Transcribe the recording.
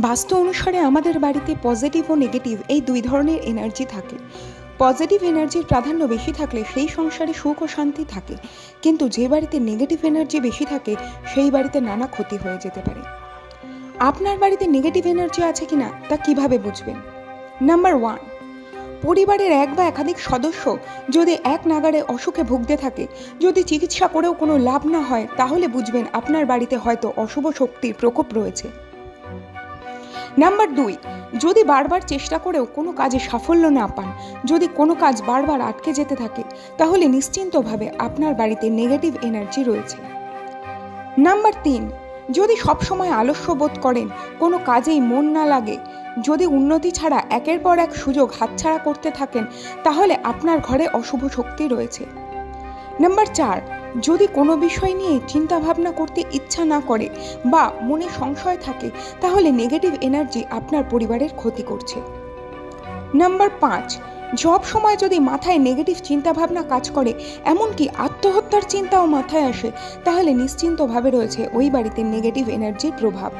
বাস্তু অনুসারে আমাদের বাড়িতে পজিটিভ ও নেগেটিভ এই দুই ধরনের এনার্জি থাকে। পজিটিভ এনার্জির প্রাধান্য বেশি থাকলে সেই সংসারে সুখ ও শান্তি থাকে, কিন্তু যে বাড়িতে নেগেটিভ এনার্জি বেশি থাকে সেই বাড়িতে নানা ক্ষতি হয়ে যেতে পারে। আপনার বাড়িতে নেগেটিভ এনার্জি আছে কিনা তা কিভাবে বুঝবেন? নাম্বার 1, পরিবারের এক বা একাধিক সদস্য যদি এক নাগাড়ে অসুখে ভুগতে থাকে, যদি চিকিৎসা করেও কোনো লাভ না হয়, তাহলে বুঝবেন আপনার বাড়িতে হয়তো অশুভ শক্তির প্রকোপ রয়েছে। নাম্বার 2, যদি বারবার চেষ্টা করেও কোনো কাজে সাফল্য না পান, যদি কোনো কাজ বারবার আটকে যেতে থাকে, তাহলে নিশ্চিন্তভাবে আপনার বাড়িতে নেগেটিভ এনার্জি রয়েছে। নাম্বার 3, যদি সবসময় আলস্য বোধ করেন, কোনো কাজেই মন না লাগে, যদি উন্নতি ছাড়া একের পর এক সুযোগ হাতছাড়া করতে থাকেন, তাহলে আপনার ঘরে অশুভ শক্তি রয়েছে। নাম্বার 4, যদি কোনো বিষয় নিয়ে চিন্তা ভাবনা করতে ইচ্ছা না করে বা মনে সংশয় থাকে, তাহলে নেগেটিভ এনার্জি আপনার পরিবারের ক্ষতি করছে। নাম্বার 5, সব সময় যদি মাথায় নেগেটিভ চিন্তা ভাবনা কাজ করে, এমনকি আত্মহত্যার চিন্তাও মাথায় আসে, তাহলে নিশ্চিন্তভাবে রয়েছে ওই বাড়িতে নেগেটিভ এনার্জির প্রভাব।